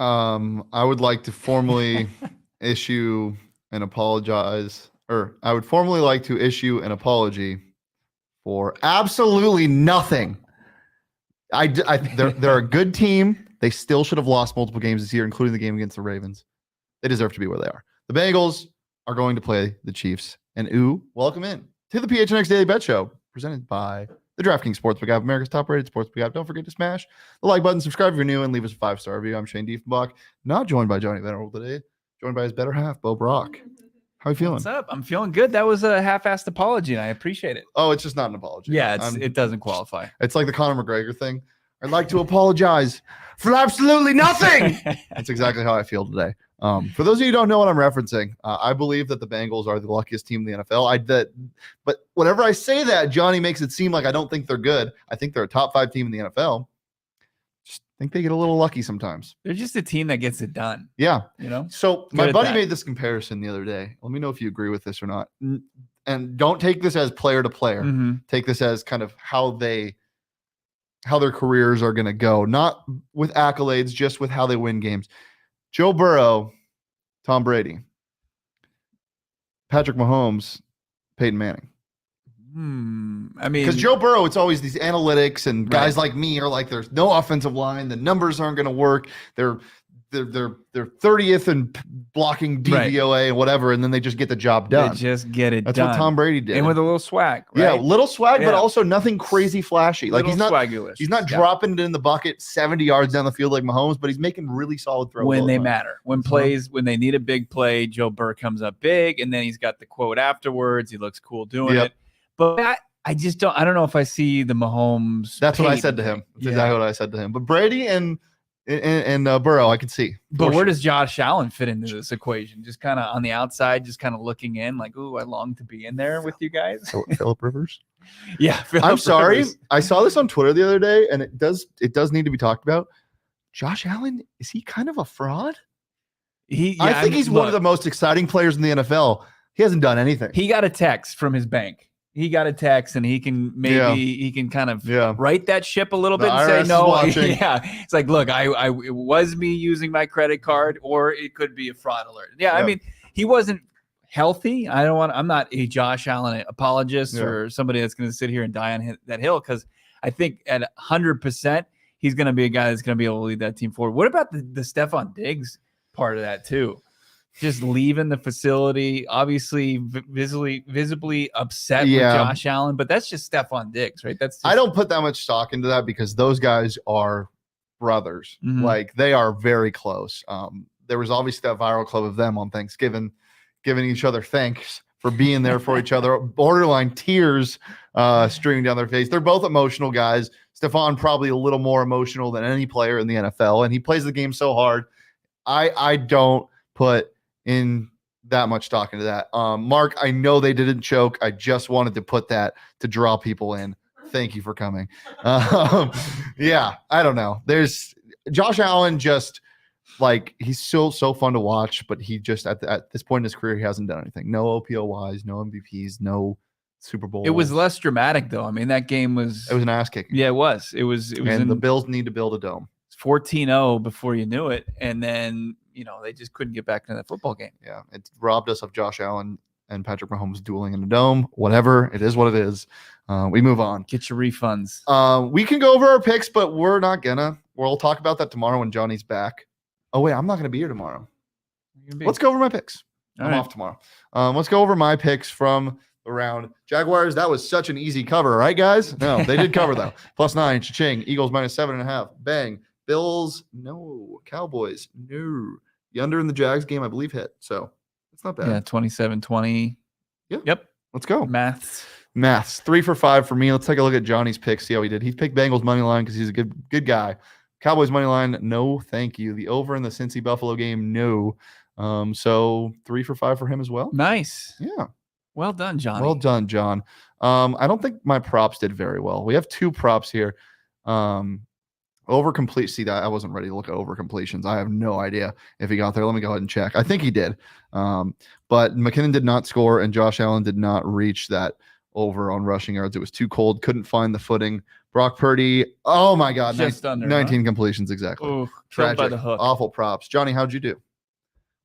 I would like to formally issue an apologize, or I would formally like to issue an apology for absolutely nothing. They're a good team. They still should have lost multiple games this year, including the game against the Ravens. They deserve to be where they are. The Bengals are going to play the Chiefs. And welcome in to the PHNX Daily Bet Show, presented by the DraftKings Sportsbook app, America's top-rated sportsbook app. Don't forget to smash the like button, subscribe if you're new, and leave us a 5-star review. I'm Shane Diefenbach, not joined by Johnny Venerable today, joined by his better half, Bo Brock. How are you feeling? What's up? I'm feeling good. That was a half-assed apology, and I appreciate it. Oh, it's just not an apology. Yeah, it doesn't qualify. It's like the Conor McGregor thing. I'd like to apologize for absolutely nothing. That's exactly how I feel today. For those of you who don't know what I'm referencing, I believe that the Bengals are the luckiest team in the NFL. But whenever I say that, Johnny makes it seem like I don't think they're good. I think they're a top 5 team in the NFL. Just think they get a little lucky sometimes. They're just a team that gets it done. Yeah. So my buddy made this comparison the other day. Let me know if you agree with this or not. And don't take this as player to player. Mm-hmm. Take this as kind of how their careers are going to go. Not with accolades, just with how they win games. Joe Burrow, Tom Brady, Patrick Mahomes, Peyton Manning. I mean, because Joe Burrow, it's always these analytics, and guys like me are like, there's no offensive line, the numbers aren't going to work. They're 30th in blocking DVOA and whatever, and then they just get the job done. They just get it That's done. what Tom Brady did. And with a little swag. Right? Yeah, little swag, but also nothing crazy flashy. Like he's not dropping it in the bucket 70 yards down the field like Mahomes, but he's making really solid throws. When they matter. When they need a big play, Joe Burrow comes up big, and then he's got the quote afterwards. He looks cool doing it. But I don't know if I see the Mahomes. That's what I said to him. That's exactly what I said to him. But Brady and Burrow, I could see. But where does Josh Allen fit into this equation? Just kind of on the outside, just kind of looking in, like, ooh, I long to be in there with you guys. Phillip Rivers. Yeah, I'm sorry. Rivers. I saw this on Twitter the other day, and it does need to be talked about. Josh Allen, is he kind of a fraud? I think he's one of the most exciting players in the NFL. He hasn't done anything. He got a text from his bank. He got a text, and he can kind of right that ship a little bit and say no. It's like, look, it was me using my credit card, or it could be a fraud alert. I mean, he wasn't healthy. I'm not a Josh Allen apologist or somebody that's going to sit here and die on that hill, because I think at 100% he's going to be a guy that's going to be able to lead that team forward. What about the Stephon Diggs part of that too? Just leaving the facility, obviously visibly upset with Josh Allen, but that's just Stephon Diggs, right? I don't put that much stock into that, because those guys are brothers. Mm-hmm. Like, they are very close. There was obviously that viral clip of them on Thanksgiving giving each other thanks for being there for each other, borderline tears streaming down their face. They're both emotional guys. Stephon probably a little more emotional than any player in the NFL, and he plays the game so hard. I don't put in that much stock into that. Mark, I know they didn't choke. I just wanted to put that to draw people in. Thank you for coming. I don't know. There's Josh Allen, just like, he's so fun to watch, but he just at this point in his career, he hasn't done anything. No OPOYs, no MVPs, no Super Bowl. It was less dramatic though. I mean, that game was an ass kicking. Yeah, it was. It was. And the Bills need to build a dome. 14-0 before you knew it, and then they just couldn't get back into that football game. Yeah, it robbed us of Josh Allen and Patrick Mahomes dueling in a dome. Whatever, it is what it is. We move on. Get your refunds. We can go over our picks, but we're not gonna. We'll talk about that tomorrow when Johnny's back. Oh wait, I'm not gonna be here tomorrow. Let's go over my picks. I'm off tomorrow. Let's go over my picks from the round. Jaguars, that was such an easy cover, right, guys? No, they did cover though. +9, cha-ching. Eagles -7.5. Bang. Bills, no. Cowboys, no. The under in the Jags game, I believe, hit. So it's not bad. Yeah, 27-20. Yep. Let's go. Maths. 3 for 5 for me. Let's take a look at Johnny's picks, see how he did. He picked Bengals money line because he's a good guy. Cowboys money line, no, thank you. The over in the Cincy Buffalo game, no. So 3 for 5 for him as well. Nice. Yeah. Well done, Johnny. Well done, John. I don't think my props did very well. We have 2 props here. Over complete. See that I wasn't ready to look at over completions. I have no idea if he got there. Let me go ahead and check. I think he did. But McKinnon did not score, and Josh Allen did not reach that over on rushing yards. It was too cold. Couldn't find the footing. Brock Purdy, oh my God, just under 19 completions exactly. Ooh, tragic, by the hook. Awful props. Johnny, how'd you do?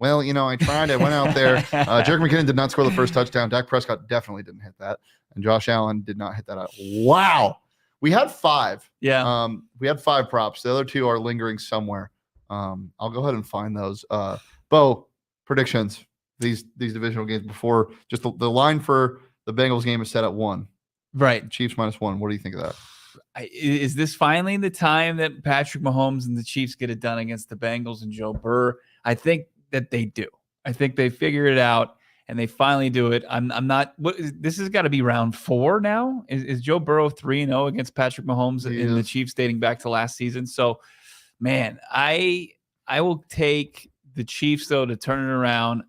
Well, I tried. I went out there. Jerick McKinnon did not score the first touchdown. Dak Prescott definitely didn't hit that, and Josh Allen did not hit that out. Wow, we had 5. Yeah, we had 5 props. The other 2 are lingering somewhere. I'll go ahead and find those. Bo, predictions. These divisional games before just the line for the Bengals game is set at 1. Right. Chiefs -1. What do you think of that? Is this finally the time that Patrick Mahomes and the Chiefs get it done against the Bengals and Joe Burrow? I think that they do. I think they figure it out and they finally do it. I'm not. This has got to be round 4 now. Is Joe Burrow 3-0 against Patrick Mahomes in the Chiefs dating back to last season? So, man, I will take the Chiefs though to turn it around.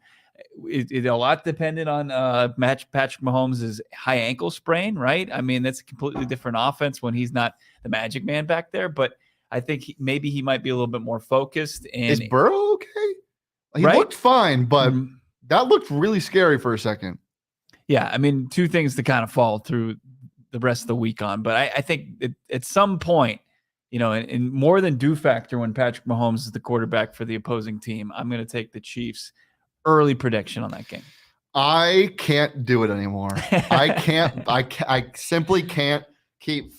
It's a lot dependent on Patrick Mahomes' high ankle sprain, right? I mean, that's a completely different offense when he's not the magic man back there. But I think maybe he might be a little bit more focused. And is Burrow okay? He looked fine, but that looked really scary for a second. Yeah, I mean, 2 things to kind of follow through the rest of the week on. But I think at some point, in more than do factor when Patrick Mahomes is the quarterback for the opposing team, I'm going to take the Chiefs. Early prediction on that game. I can't do it anymore. I can't. I simply can't keep.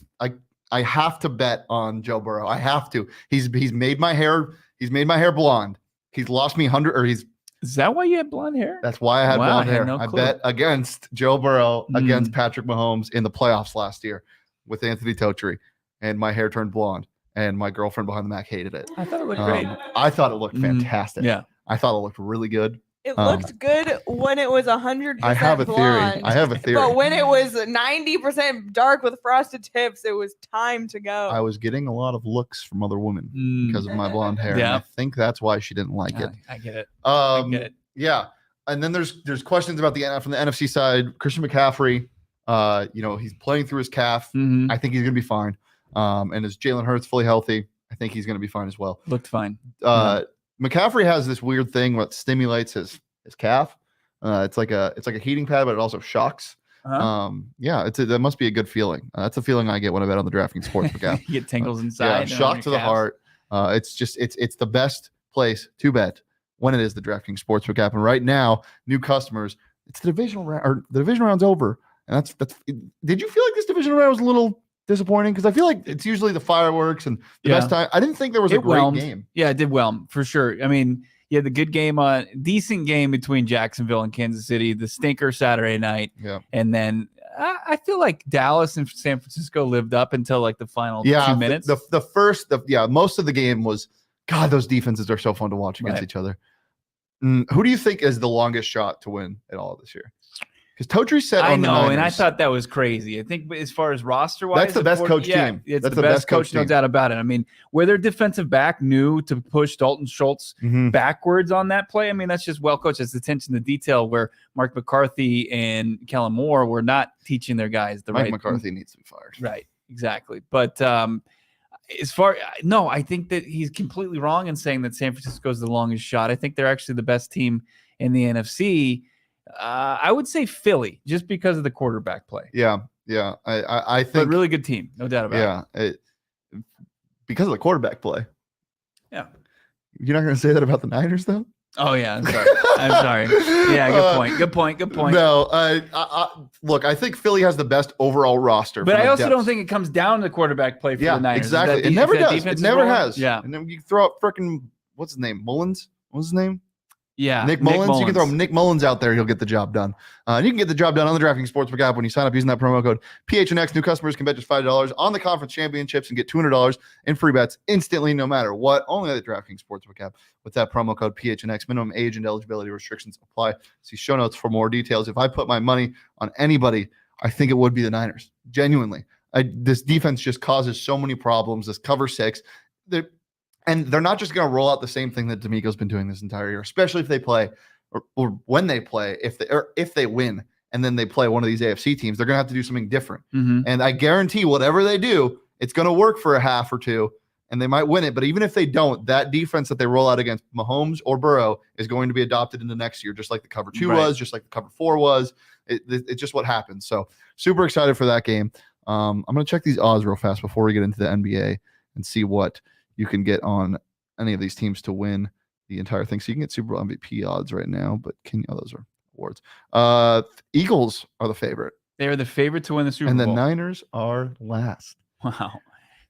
I have to bet on Joe Burrow. I have to. He's made my hair. He's made my hair blonde. He's lost me 100. Or he's. Is that why you had blonde hair? That's why I had blonde hair. No I bet against Joe Burrow against Patrick Mahomes in the playoffs last year with Anthony Totri, and my hair turned blonde. And my girlfriend behind the Mac hated it. I thought it looked great. I thought it looked fantastic. Yeah. I thought it looked really good. It looked good when it was 100% I have a blonde. theory. I have a theory. But when it was 90% dark with frosted tips, it was time to go. I was getting a lot of looks from other women because of my blonde hair. Yeah. And I think that's why she didn't like it. I get it. I get it. Yeah. And then there's questions about from the NFC side. Christian McCaffrey, he's playing through his calf. I think he's going to be fine. And is Jalen Hurts fully healthy? I think he's going to be fine as well. Looked fine. McCaffrey has this weird thing that stimulates his calf. It's like a heating pad, but it also shocks. That must be a good feeling. That's a feeling I get when I bet on the DraftKings Sportsbook app. You get tingles inside. Shock to the heart. It's the best place to bet when it is the DraftKings Sportsbook app. And right now, new customers, it's the divisional round, or the divisional round's over. And that's. Did you feel like this divisional round was a little disappointing? Because I feel like it's usually the fireworks and the best time. I didn't think there was a great game. Yeah, it did well for sure. I mean, you had the good game decent game between Jacksonville and Kansas City, the stinker Saturday night. Yeah. And then I feel like Dallas and San Francisco lived up until like the final 2 minutes. Most of the game was, God, those defenses are so fun to watch against each other. Who do you think is the longest shot to win at all this year? Because Totri said on the Niners. And I thought that was crazy. I think as far as roster-wise, that's the best coach team. It's the best coach, no doubt about it. I mean, where their defensive back knew to push Dalton Schultz backwards on that play, I mean, that's just well coached. It's attention to detail where Mark McCarthy and Kellen Moore were not teaching their guys the right. Mike McCarthy needs to be fired. Right, exactly. But I think that he's completely wrong in saying that San Francisco is the longest shot. I think they're actually the best team in the NFC. I would say Philly, just because of the quarterback play. Yeah. I think but really good team, no doubt about it. Because of the quarterback play. Yeah. You're not going to say that about the Niners, though? Oh yeah, I'm sorry. Yeah, good point. No, look, I think Philly has the best overall roster. But I also don't think it comes down to quarterback play for the Niners. Exactly. It never does. It never has. Yeah. And then you throw out freaking what's his name? Mullins? What's his name? Yeah, Nick Mullins. You can throw Nick Mullins out there. He'll get the job done. And you can get the job done on the DraftKings Sportsbook app when you sign up using that promo code PHNX. New customers can bet just $5 on the conference championships and get $200 in free bets instantly, no matter what. Only at the DraftKings Sportsbook app with that promo code PHNX. Minimum age and eligibility restrictions apply. See show notes for more details. If I put my money on anybody, I think it would be the Niners. Genuinely. This defense just causes so many problems. This cover six. And they're not just going to roll out the same thing that D'Amico's been doing this entire year, especially if they play or when they play, if they win and then they play one of these AFC teams, they're going to have to do something different. And I guarantee whatever they do, it's going to work for a half or two and they might win it. But even if they don't, that defense that they roll out against Mahomes or Burrow is going to be adopted into next year, just like the cover two was, just like the cover 4 was. It's just what happens. So super excited for that game. I'm going to check these odds real fast before we get into the NBA and see what you can get on any of these teams to win the entire thing. So you can get Super Bowl MVP odds right now, but those are awards. Eagles are the favorite. They're the favorite to win the Super Bowl. And the Niners are last. Wow.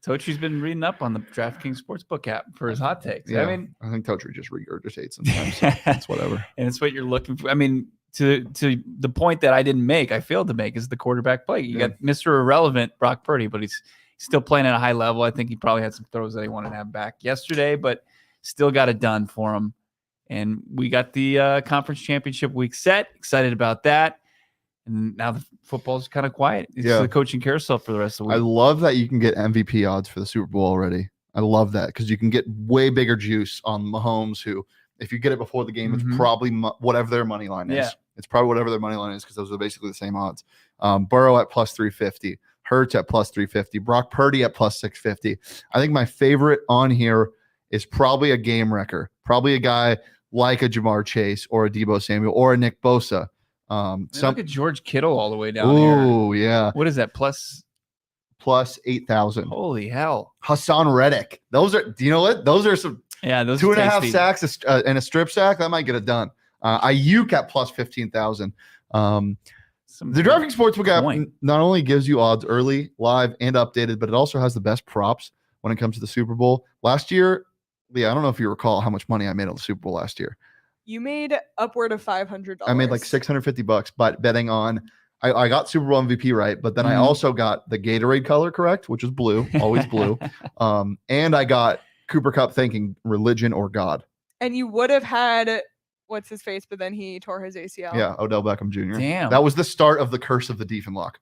Tochi's been reading up on the DraftKings Sportsbook app for his hot takes. Yeah, I think Tochi just regurgitates sometimes. It's whatever. And it's what you're looking for. I mean, to the point that I didn't make, I failed to make, is the quarterback play. You got Mr. Irrelevant, Brock Purdy, but he's still playing at a high level. I think he probably had some throws that he wanted to have back yesterday, but still got it done for him. And we got the conference championship week set. Excited about that. And now the football's kind of quiet. It's the coaching carousel for the rest of the week. I love that you can get MVP odds for the Super Bowl already. I love that because you can get way bigger juice on Mahomes, who, if you get it before the game, it's probably whatever their money line is. Yeah. It's probably whatever their money line is because those are basically the same odds. Burrow at plus 350, Hurts at plus 350, Brock Purdy at plus 650. I think my favorite on here is probably a game wrecker, probably a guy like a Jamar Chase or a Deebo Samuel or a Nick Bosa. Look at George Kittle all the way down here. Oh, yeah. What is that? Plus 8,000. Holy hell. Hassan Reddick. Those are, do you know what? Those are some those 2.5 sacks and a strip sack. That might get it done. Ayuk at plus 15,000. The DraftKings Sportsbook app not only gives you odds early, live, and updated, but it also has the best props when it comes to the Super Bowl. Last year, Leah, I don't know if you recall how much money I made on the Super Bowl last year. You made upward of $500. I made like $650, but betting on, I got Super Bowl MVP right, but then I also got the Gatorade color correct, which is blue, always blue. And I got Cooper Kupp thinking religion or God. And you would have had what's his face, but then he tore his ACL. Yeah, Odell Beckham Jr. Damn. That was the start of the curse of the Diefenlock.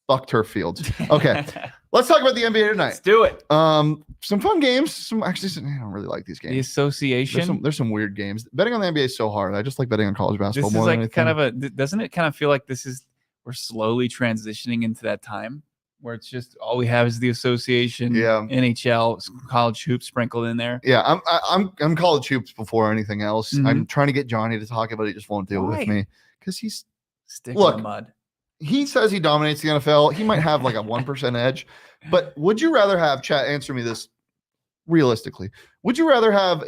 Fuck turf fields. Okay, let's talk about the NBA tonight. Let's do it. Some fun games. I don't really like these games. The association. There's some weird games. Betting on the NBA is so hard. I just like betting on college basketball this more is than like anything. doesn't it kind of feel like we're slowly transitioning into that time where it's just all we have is the association, NHL, college hoops sprinkled in there. Yeah, I'm college hoops before anything else. I'm trying to get Johnny to talk about it. He just won't deal with me because he's sticking in the mud. He says he dominates the NFL. He might have like a 1% edge, but would you rather have, chat, answer me this realistically. Would you rather have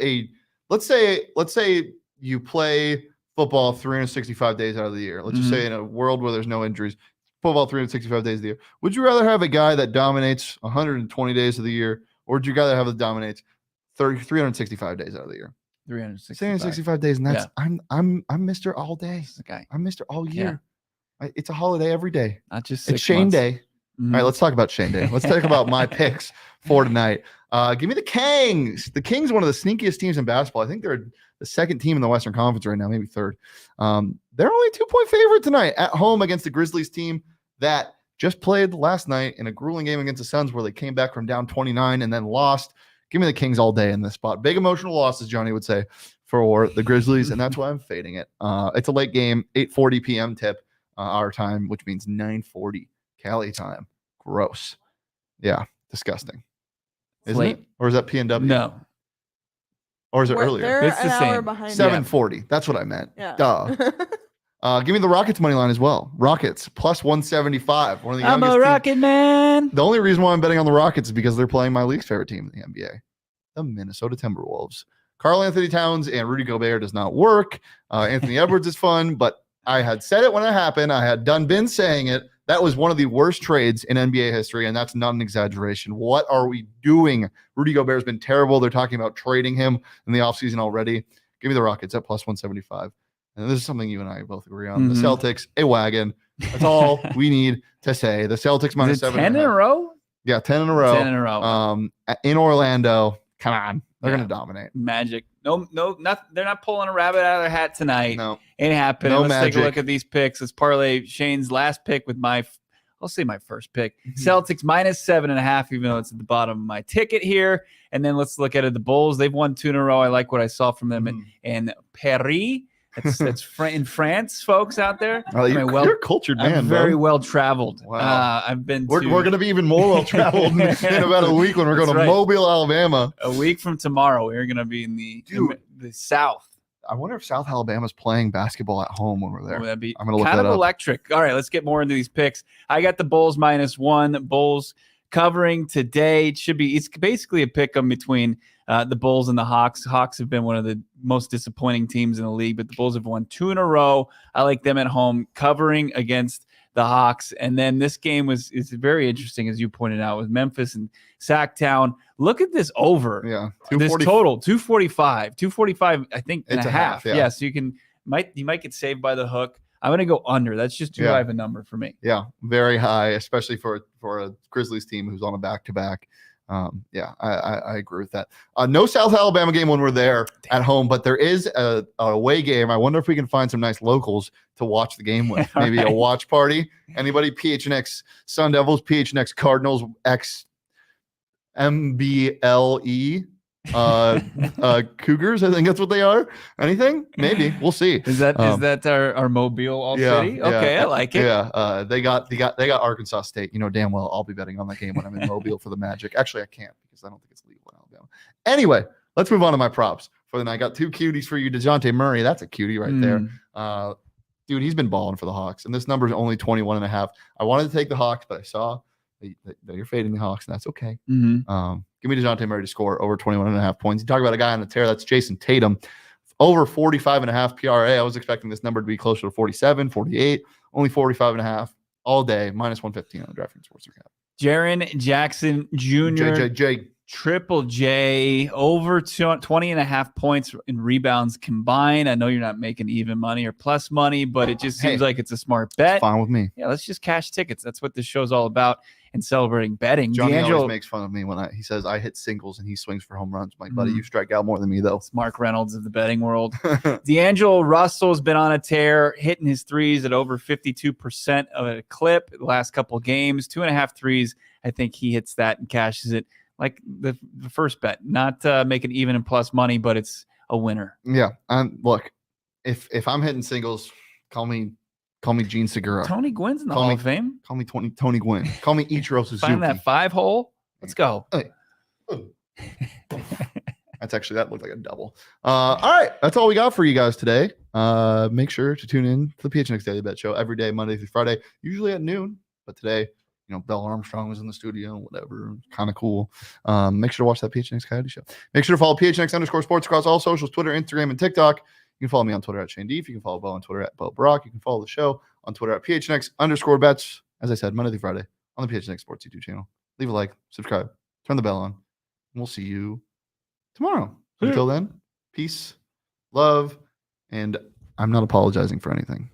let's say you play football 365 days out of the year. Let's just say in a world where there's no injuries, football 365 days of the year. Would you rather have a guy that dominates 120 days of the year, or would you rather have that dominates 365 days out of the year? 365 days, and that's I'm Mr. All Day. Okay. I'm Mr. All Year. It's a holiday every day. Not just it's Shane Day. All right, let's talk about Shane Day. Let's talk about my picks for tonight. Give me the Kings. The Kings, one of the sneakiest teams in basketball. I think they're the second team in the Western Conference right now, maybe third. They're only 2-point favorite tonight at home against the Grizzlies team that just played last night in a grueling game against the Suns where they came back from down 29 and then lost. Give me the Kings all day in this spot. Big emotional losses, Johnny would say, for the Grizzlies, and that's why I'm fading it. It's a late game, 8:40 p.m. tip our time, which means 9:40 Cali time. Gross. Yeah, disgusting. Isn't it? Or is that PNW? No. Or is it earlier? They're it's the same. 7:40. That's what I meant. Yeah. Duh. Give me the Rockets money line as well. Rockets plus 175. One of the I'm a Rocket man. The only reason why I'm betting on the Rockets is because they're playing my least favorite team in the NBA, the Minnesota Timberwolves. Karl Anthony Towns and Rudy Gobert does not work. Anthony Edwards is fun, but I had said it when it happened. I had been saying it. That was one of the worst trades in NBA history, and that's not an exaggeration. What are we doing? Rudy Gobert has been terrible. They're talking about trading him in the offseason already. Give me the Rockets at plus 175. And this is something you and I both agree on. The Celtics, a wagon. That's all we need to say. The Celtics minus 7. 10 in a row? Yeah, 10 in a row. 10 in a row. In Orlando. Come on. They're going to dominate. Magic. No, they're not pulling a rabbit out of their hat tonight. No. Ain't happening. No Let's magic. take a look at these picks. Let's parlay Shane's last pick with I'll say my first pick. Celtics minus 7.5, even though it's at the bottom of my ticket here. And then let's look at it. The Bulls, they've won 2 in a row. I like what I saw from them in Paris. That's in France, folks out there. You're a cultured man. I'm very well traveled. Wow. I've been. We're going to be even more well traveled in about a week when we're going to Mobile, Alabama. A week from tomorrow, we're going to be in the South. I wonder if South Alabama's playing basketball at home when we're there. That'd be I'm going to look kind that of up. electric. All right, let's get more into these picks. I got the Bulls -1. Bulls covering today. It's basically a pick 'em between the Bulls and the Hawks. Hawks have been one of the most disappointing teams in the league, but the Bulls have won 2 in a row. I like them at home covering against the Hawks. And then this game is very interesting, as you pointed out, with Memphis and Sacktown. Look at this over. Yeah. This total, 245. 245, I think, and a half. Yeah. So you might get saved by the hook. I'm going to go under. That's just too high of a number for me. Yeah, very high, especially for a Grizzlies team who's on a back-to-back. I agree with that. No South Alabama game when we're there at home, but there is a away game. I wonder if we can find some nice locals to watch the game with. Maybe a watch party. Anybody? PHNX Sun Devils, PHNX Cardinals, X MBLE Cougars. I think that's what they are. Anything? Maybe. We'll see. Is that our Mobile All City? Okay, I like it. Yeah. They got Arkansas State. You know damn well I'll be betting on that game when I'm in Mobile for the Magic. Actually, I can't because I don't think it's legal in Alabama. Anyway, let's move on to my props for the night. I got 2 cuties for you. DeJounte Murray. That's a cutie right there. Dude, he's been balling for the Hawks, and this number is only 21.5. I wanted to take the Hawks, but I saw that you're fading the Hawks, and that's okay. Give me DeJounte Murray to score over 21.5 points. You talk about a guy on the tear. That's Jason Tatum. Over 45.5 PRA. I was expecting this number to be closer to 47, 48. Only 45.5 all day. -115 on the DraftKings Sportsbook app. Jaren Jackson Jr. J. Triple J, over 20.5 points in rebounds combined. I know you're not making even money or plus money, but it just seems like it's a smart bet. It's fine with me. Yeah, let's just cash tickets. That's what this show's all about. And celebrating betting. Johnny always makes fun of me when he says I hit singles and he swings for home runs. My buddy, you strike out more than me, though. It's Mark Reynolds of the betting world. D'Angelo Russell's been on a tear, hitting his threes at over 52% of a clip the last couple of games. 2.5 threes. I think he hits that and cashes it. Like the first bet, not making even and plus money, but it's a winner. Yeah. Look, if I'm hitting singles, call me Gene Segura. Tony Gwynn's in the Hall of Fame. Call me Tony Gwynn. Call me Ichiro Suzuki. Find that 5-hole. Let's go. Hey. That looked like a double. All right. That's all we got for you guys today. Make sure to tune in to the PHNX Daily Bet Show every day, Monday through Friday, usually at noon. But today, Bell Armstrong was in the studio, whatever. Kind of cool. Make sure to watch that PHNX Coyote Show. Make sure to follow PHNX_sports across all socials, Twitter, Instagram, and TikTok. You can follow me on Twitter at Shane Deef. You can follow Bo on Twitter at Bo Brock. You can follow the show on Twitter at PHNX_bets. As I said, Monday through Friday on the PHNX Sports YouTube channel. Leave a like, subscribe, turn the bell on, and we'll see you tomorrow. Until then, peace, love, and I'm not apologizing for anything.